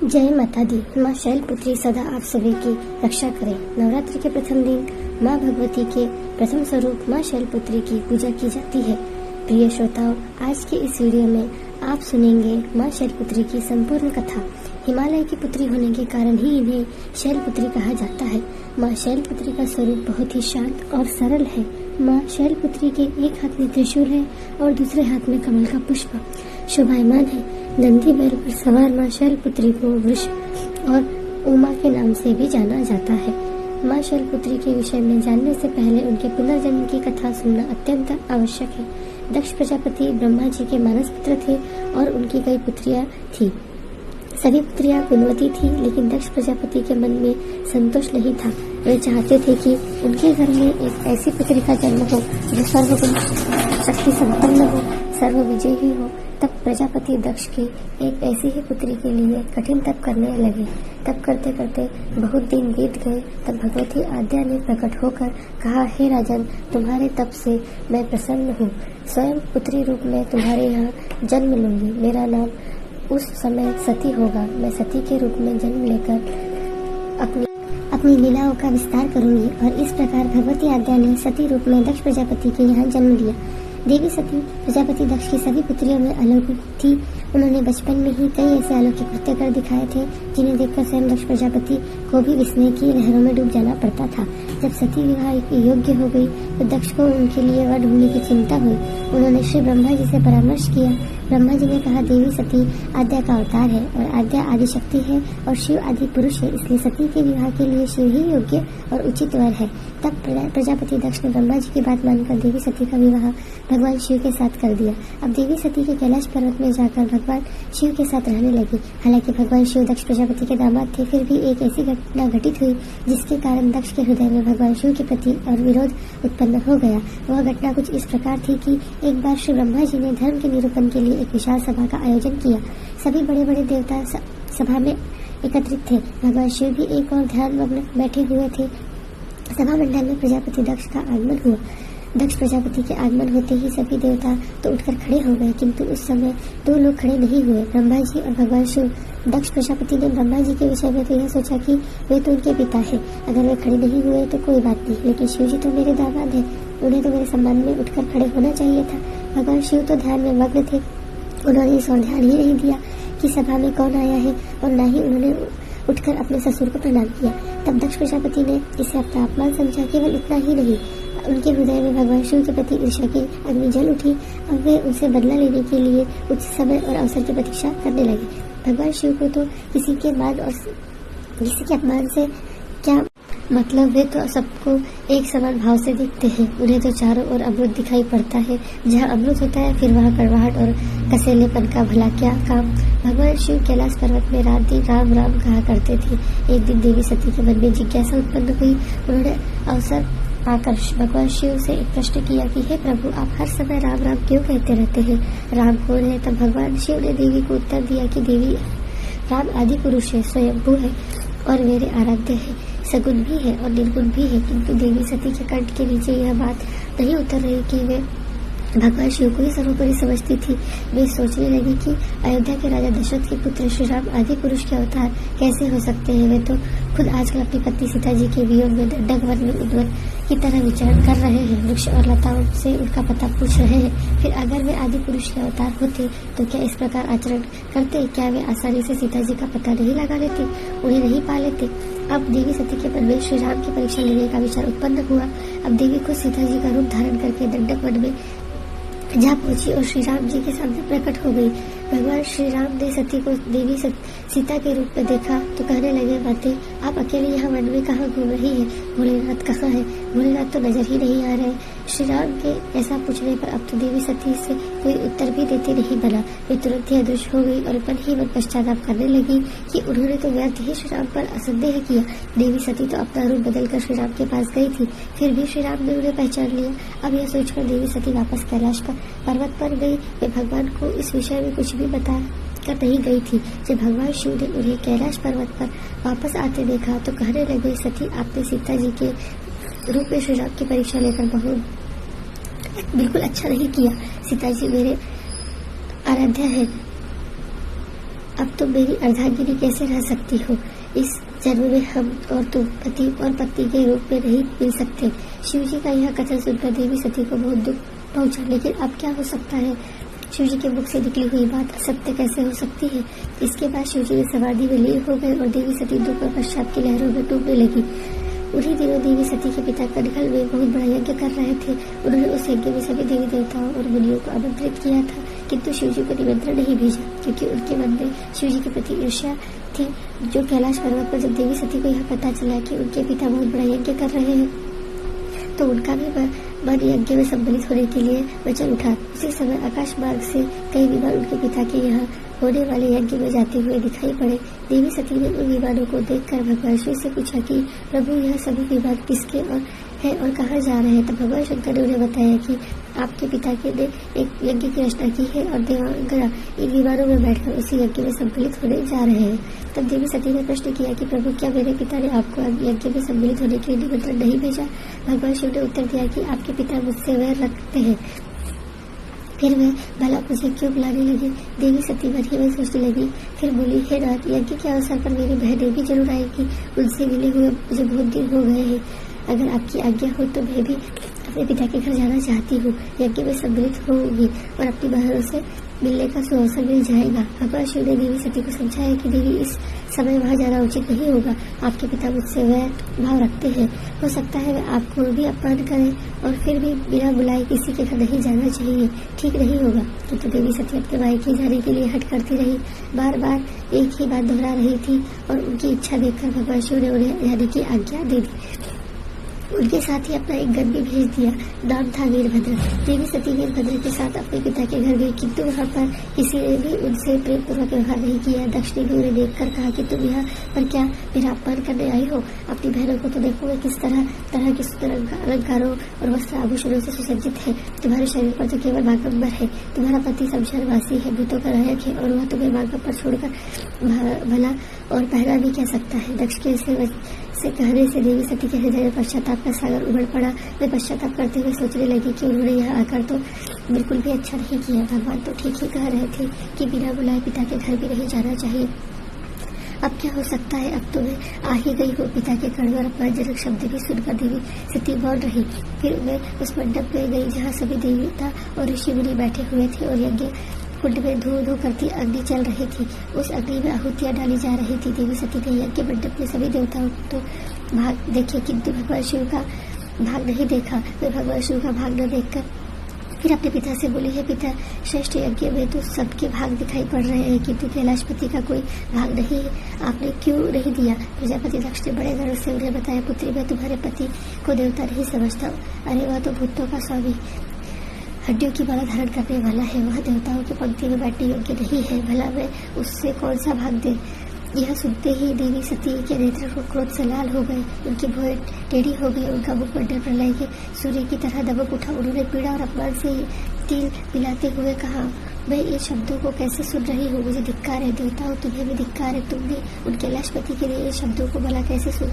जय माता दी। माँ शैलपुत्री सदा आप सभी की रक्षा करें। नवरात्रि के प्रथम दिन माँ भगवती के प्रथम स्वरूप माँ शैलपुत्री की पूजा की जाती है। प्रिय श्रोताओं, आज के इस वीडियो में आप सुनेंगे माँ शैलपुत्री की संपूर्ण कथा। हिमालय की पुत्री होने के कारण ही इन्हें शैलपुत्री कहा जाता है। माँ शैलपुत्री का स्वरूप बहुत ही शांत और सरल है। माँ शैलपुत्री के एक हाथ में त्रिशूल है और दूसरे हाथ में कमल का पुष्प शोभायमान है। नंदी बैल पर सवार माँ शैलपुत्री को वृष और उमा के नाम से भी जाना जाता है। माँ शैलपुत्री के विषय में जानने से पहले उनके पुनर्जन्म की कथा सुनना अत्यंत आवश्यक है। दक्ष प्रजापति ब्रह्मा जी के मानस पुत्र थे और उनकी कई पुत्रियां थी। सभी पुत्रियां गुणवती थी, लेकिन दक्ष प्रजापति के मन में संतोष नहीं था। वे चाहते थे कि उनके घर में एक ऐसी पुत्री का जन्म हो जो सर्वगुण शक्ति संपन्न हो, सर्व विजयी हो। तब प्रजापति दक्ष की एक ऐसी ही पुत्री के लिए कठिन तप करने लगे। तप करते करते बहुत दिन बीत गए। तब भगवती आद्या ने प्रकट होकर कहा, हे राजन, तुम्हारे तप से मैं प्रसन्न हूँ। स्वयं पुत्री रूप में तुम्हारे यहाँ जन्म लूंगी। मेरा नाम उस समय सती होगा। मैं सती के रूप में जन्म लेकर अपनी लीलाओं का विस्तार करूंगी। और इस प्रकार भगवती आद्या ने सती रूप में दक्ष प्रजापति के यहाँ जन्म लिया। देवी सती प्रजापति दक्ष की सभी पुत्रियों में अलौकिक थी। उन्होंने बचपन में ही कई ऐसे अलौकिक कृत्य कर दिखाए थे जिन्हें देखकर स्वयं दक्ष प्रजापति को भी विस्मय की लहरों में डूब जाना पड़ता था। जब सती विवाह की योग्य हो गई तो दक्ष को उनके लिए वर ढूंढने की चिंता हुई। उन्होंने श्री ब्रह्मा जी से परामर्श किया। ब्रह्मा जी ने कहा, देवी सती आद्या का अवतार है और आद्या आदि शक्ति है और शिव आदि पुरुष है, इसलिए सती के विवाह के लिए शिव ही योग्य और उचित वर है। तब प्रजापति दक्ष ने ब्रह्मा जी की बात मानकर देवी सती का विवाह भगवान शिव के साथ कर दिया। अब देवी सती के कैलाश पर्वत में जाकर भगवान शिव के साथ रहने लगी। हालांकि भगवान शिव दक्ष प्रजापति के दामाद थे, फिर भी एक ऐसी घटना घटित हुई जिसके कारण दक्ष के हृदय में भगवान शिव के प्रति और विरोध उत्पन्न हो गया। वह घटना कुछ इस प्रकार थी कि एक बार श्री ब्रह्मा जी ने धर्म के निरूपण के लिए एक विशाल सभा का आयोजन किया। सभी बड़े बड़े देवता सभा में एकत्रित थे। भगवान शिव भी एक और ध्यान मग्न बैठे हुए थे। सभा मंडल में प्रजापति दक्ष का आगमन हुआ। दक्ष प्रजापति के आगमन होते ही सभी देवता तो उठकर खड़े हो गए, किंतु उस समय दो लोग खड़े नहीं हुए, ब्रह्मा जी और भगवान शिव। दक्ष प्रजापति ने ब्रह्मा जी के विषय में तो यह सोचा कि वे तो उनके पिता है, अगर वे खड़े नहीं हुए तो कोई बात नहीं, लेकिन शिव जी तो मेरे दामाद है, उन्हें तो मेरे सम्मान में उठकर खड़े होना चाहिए था। भगवान शिव तो ध्यान में मग्न थे। उन्होंने इस और ध्यान ही नहीं दिया कि सभा में कौन आया है, और न ही उन्होंने उठकर अपने ससुर को प्रणाम किया। तब दक्ष प्रजापति ने इसे अपना अपमान समझा। केवल इतना ही नहीं, उनके हृदय में भगवान शिव के प्रति ईर्ष्या की अग्नि जल उठी। अब वे उनसे बदला लेने के लिए उचित समय और अवसर की प्रतीक्षा करने लगे। भगवान शिव को तो किसी के मान और किसी के अपमान से क्या मतलब, वे तो सबको एक समान भाव से देखते हैं। उन्हें तो चारों ओर अमृत दिखाई पड़ता है। जहाँ अमृत होता है फिर वहाँ कड़वाहट और कसेलेपन का भला क्या काम। भगवान शिव कैलाश पर्वत में रात दिन राम राम कहा करते थे। एक दिन देवी सती के मन में जिज्ञासा उत्पन्न हुई। उन्होंने अवसर आकर भगवान शिव से एक प्रश्न किया कि हे प्रभु, आप हर समय राम राम क्यों कहते रहते हैं? राम कौन है? तब भगवान शिव ने देवी को उत्तर दिया कि देवी, राम आदि पुरुष है, स्वयंभू है और मेरे आराध्य है, सगुण भी है और निर्गुण भी है। किंतु देवी सती के कंठ के नीचे यह बात नहीं उतर रही कि वे भगवान शिव को ही सर्वोपरि समझती थी। वे सोचने लगी कि अयोध्या के राजा दशरथ के पुत्र श्री राम आदि पुरुष के अवतार कैसे हो सकते हैं। वे तो खुद आजकल अपनी पत्नी सीता जी के वियोग में दंडक वन में उद्वत की तरह विचरण कर रहे हैं। वृक्ष और लताओं से उनका पता पूछ रहे हैं। फिर अगर वे आदि पुरुष के अवतार होते तो क्या इस प्रकार आचरण करते? क्या वे आसानी से सीता जी का पता नहीं लगा लेते, उन्हें नहीं पा लेते? अब देवी सती के मन में श्री राम की परीक्षा लेने का विचार उत्पन्न हुआ। अब देवी को सीता जी का रूप धारण करके दंडक वन में जा पहुंची और श्री राम जी के सामने प्रकट हो गई। भगवान श्री राम ने सती को देवी सीता के रूप में देखा तो कहने लगे, माते, आप अकेले यहाँ वन में कहाँ घूम रही है? भोलेनाथ कहाँ है? भोलेनाथ तो नजर ही नहीं आ रहे। श्री राम के ऐसा पूछने पर अब तो देवी सती से कोई उत्तर भी देते नहीं बना। वे तुरंत ही अदृश्य हो गई और मन ही मन पश्चाताप करने लगी कि उन्होंने तो व्यर्थ ही श्री राम पर असंदेह किया। देवी सती तो अपना रूप बदलकर श्री राम के पास गई थी, फिर भी श्री राम ने उन्हें पहचान लिया। अब यह सोचकर देवी सती वापस कैलाश पर्वत पर गई। वे भगवान को इस विषय में कुछ भी बता कर नहीं गई थी। जब भगवान शिव ने उन्हें कैलाश पर्वत पर वापस आते देखा तो कहने लगे, सती, आपने सीता जी के रूप में श्री राम की परीक्षा लेकर बिल्कुल अच्छा नहीं किया। सीता जी मेरे आराध्या है, अब तुम मेरी अर्धांगिनी कैसे रह सकती हो? इस जन्म में हम और तुम पति और पत्नी के रूप में नहीं मिल सकते। शिव जी का यह कथन सुनकर देवी सती को बहुत दुख पहुंचा, लेकिन अब क्या हो सकता है? शिव जी के मुख से निकली हुई बात असत्य कैसे हो सकती है? इसके बाद शिव जी समाधि में लीन हो गए और देवी सती दुख और पश्चात की लहरों में डूबने लगी। उन्हीं दिनों देवी सती के पिता कनखल में बहुत बड़ा यज्ञ कर रहे थे। उन्होंने उस यज्ञ में सभी देवी देवताओं और मुनियों को आमंत्रित किया था, किंतु शिव जी को निमंत्रण नहीं भेजा, क्योंकि उनके मन में शिव जी के प्रति ईर्ष्या थी। जो कैलाश पर्वत पर जब देवी सती को यह पता चला कि उनके पिता बहुत बड़ा यज्ञ कर रहे हैं, तो उनका भी मन यज्ञ में सम्मिलित होने के लिए वचन उठा। उसी समय आकाश मार्ग से कई विमान उनके पिता के यहाँ होने वाले यज्ञ में जाते हुए दिखाई पड़े। देवी सती ने उन विमानों को देखकर भगवान शिव से पूछा कि प्रभु, यह सभी विमान किसके और कहाँ जा रहे हैं? तब भगवान शंकर ने उन्हें बताया कि आपके पिता के ने एक यज्ञ की रचना की है और देवांगना इन विमानों में बैठकर उसी यज्ञ में सम्मिलित होने जा रहे हैं। तब देवी सती ने प्रश्न किया कि प्रभु, क्या मेरे पिता ने आपको यज्ञ में सम्मिलित होने के लिए निमंत्रण नहीं भेजा? भगवान शिव ने उत्तर दिया कि आपके पिता मुझसे वैर रखते हैं, फिर वे भला मुझे क्यों बुलाने लगे? देवी सती मन ही में सोचने लगी। फिर बोली, हे नाथ, यज्ञ के अवसर पर मेरी बहनें भी जरूर आएगी। उनसे मिले हुए मुझे बहुत दिन हो गए हैं। अगर आपकी आज्ञा हो तो मैं भी अपने पिता के घर जाना चाहती हूँ। यज्ञ में सम्मिलित होगी और अपनी बहनों से मिलने का सुअवसर मिल जाएगा। भगवान शिव ने देवी सती को समझाया कि देवी, इस समय वहाँ जाना उचित नहीं होगा। आपके पिता मुझसे वैर भाव रखते हैं। हो सकता है वे आपको भी अपमान करें और फिर भी बिना बुलाए किसी के घर नहीं जाना चाहिए, ठीक नहीं होगा। किंतु देवी सती अपने मायके जाने के लिए हट करती रही, बार बार एक ही बात दोहरा रही थी और उनकी इच्छा देखकर भगवान शिव ने उन्हें जाने की आज्ञा दे दी। उनके साथ ही अपना एक गण भी भेज दिया। नाम था वीरभद्र। देवी सती वीरभद्र के साथ अपने पिता के घर गई, किंतु वहाँ पर किसी ने भी उनसे प्रेम पूर्वक व्यवहार नहीं किया। दक्ष ने भी उन्हें देखकर कहा कि तुम यहाँ पर क्या मेरा अपमान करने आई हो? अपनी बहनों को तो देखोगे किस तरह के सुंदर अलंकारों और वस्त्र आभूषणों से सुसज्जित है। तुम्हारे शरीर पर तो केवल मांगम्बर है। तुम्हारा पति शमशानवासी है, भूतों का नायक है, और वह तुम्हें मांगम्बर छोड़कर भला और पहना भी क्या सकता है? दक्ष के से कहने से देवी सती के हृदय में पश्चाताप का सागर उमड़ पड़ा। वे पश्चाताप करते हुए सोचने लगी कि उन्होंने यहाँ आकर तो बिल्कुल भी अच्छा नहीं किया। भगवान तो ठीक ही कह रहे थे कि बिना बुलाए पिता के घर भी नहीं जाना चाहिए। अब क्या हो सकता है? अब तो मैं आ ही गई हूँ। पिता के कड़वे और अपमानजनक शब्द भी सुनकर देवी सती मौन रही। फिर मैं उस मंडप में गई जहाँ सभी देवता और ऋषि मुनि बैठे हुए थे और यज्ञ कुंड में धू धू करती अग्नि चल रही थी। उस अग्नि में आहुतियां डाली जा रही थी। देवी सती ने यज्ञ मंडप में सभी देवताओं तो भाग देखे, किंतु भगवान शिव का भाग नहीं देखा। वे भगवान शिव का भाग न देखकर फिर अपने पिता से बोली, है पिता, श्रेष्ठ यज्ञ में तो सबके भाग दिखाई पड़ रहे हैं, किंतु कैलाशपति का कोई भाग नहीं है। आपने क्यों नहीं दिया? प्रजापति दक्ष ने बड़े गर्व से उन्हें बताया, पुत्री, मैं तुम्हारे पति को देवता नहीं समझता। अरे वह तो भूतों का स्वामी, हड्डियों की माला धारण करने वाला है। वह देवताओं की पंक्ति में बैठने योग्य नहीं है। भला मैं उससे कौन सा भाग दे? यह सुनते ही देवी सती के नेत्र को क्रोध से लाल हो गए। उनकी भौहें टेढ़ी हो गई। उनका मुखमंडल प्रलय के सूर्य की तरह दबक उठा। उन्होंने पीड़ा और अपमान से तिल मिलाते हुए कहा, मैं इन शब्दों को कैसे सुन रही हूँ? मुझे धिक्कार है। देवताओं, तुम्हें भी धिक्कार है। तुम भी उन कैलाशपति के लिए इन शब्दों को भला कैसे सुन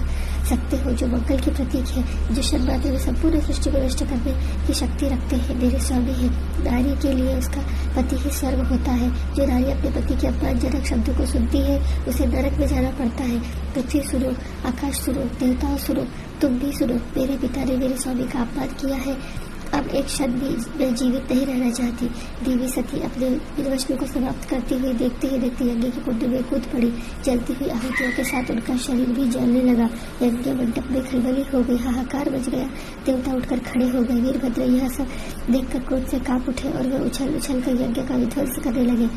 सकते हो, जो मंगल के प्रतीक है, जो शर्माते हुए संपूर्ण सृष्टि को नष्ट करने की शक्ति रखते हैं, मेरे स्वामी है। नारी के लिए उसका पति ही स्वर्ग होता है। जो नारी अपने पति के अपमानजनक शब्दों को सुनती है, उसे नरक में जाना पड़ता है। पृथ्वी सुनो, आकाश सुनो, देवताओं सुनो, तुम भी सुनो। मेरे पिता ने मेरे स्वामी का अपमान किया है। अब एक क्षण भी मैं जीवित नहीं रहना चाहती। देवी सती अपने निर्वचनों को समाप्त करते हुए देखते ही देखते यज्ञ के कुंड में कूद पड़ी। जलती हुई आहुतियों के साथ उनका शरीर भी जलने लगा। यज्ञ मंडप में खलबली हो गई, हाहाकार मच गया। देवता उठकर खड़े हो गए। वीरभद्र यह सब देखकर क्रोध से कांप उठे और वे उछल उछल कर यज्ञ का विध्वंस करने लगे।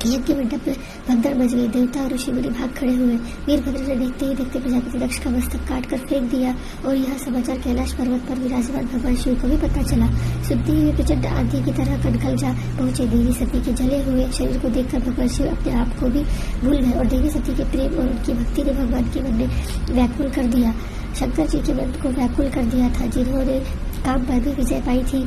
यज्ञ मंडप में भगदड़ मच गई। देवता और ऋषि मुनि भाग खड़े हुए। वीरभद्र ने देखते ही देखते प्रजापति दक्ष का मस्तक काट कर फेंक दिया और यह समाचार कैलाश पर्वत पर विराजमान भगवान शिव को भी पता चला। सुनते ही प्रचंड आंधी की तरह कनखल जा पहुंचे। देवी सती के जले हुए शरीर को देखकर भगवान शिव अपने आप को भी भूल गए और देवी सती के प्रेम और उनकी भक्ति ने भगवान के मन में व्याकुल कर दिया। शंकर जी के मन को व्याकुल कर दिया था, जिन्होंने काम पर भी विजय पाई थी,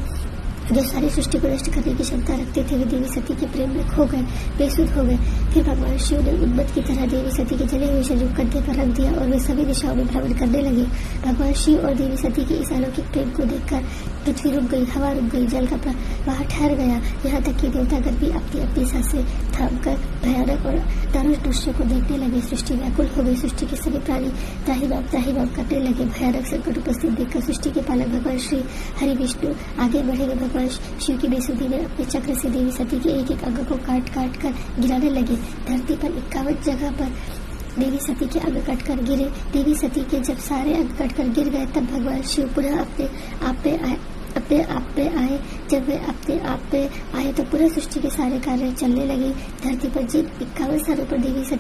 जो सारी सृष्टि को नष्ट करने की क्षमता रखते थे। वे देवी सती के प्रेम में खो गए, बेसुध हो गए। फिर भगवान शिव ने उन्मत्त की तरह देवी सती के जले हुए शरीर कंधे पर रख दिया और वे सभी दिशाओं में भ्रमण करने लगे। भगवान शिव और देवी सती के इस अलौकिक प्रेम को देखकर पृथ्वी रुक गई, हवा रुक गई, जल का प्रवाह ठहर गया। यहाँ तक कि देवतागण भी अपनी अपनी सांसें थामकर भयानक और दारुण दृश्य को देखने लगे। सृष्टि व्याकुल हो गई। सृष्टि के सभी प्राणी त्राहि माम करने लगे। भयानक संकट उपस्थित देखकर सृष्टि के पालक भगवान श्री हरि विष्णु आगे बढ़ेंगे। भगवान शिव की बेसुधी में अपने चक्र से देवी सती के एक एक अंग को काट काट कर गिराने लगे। धरती पर 51 जगह पर देवी सती के अंग कटकर गिरे। देवी सती के जब सारे अंग कटकर गिर गए तब भगवान शिव पुनः अपने आप पे आए। जब वे अपने आप पे आए तो पूरा सृष्टि के सारे कार्य चलने लगे। धरती पर जिन 51 स्थानों पर देवी सती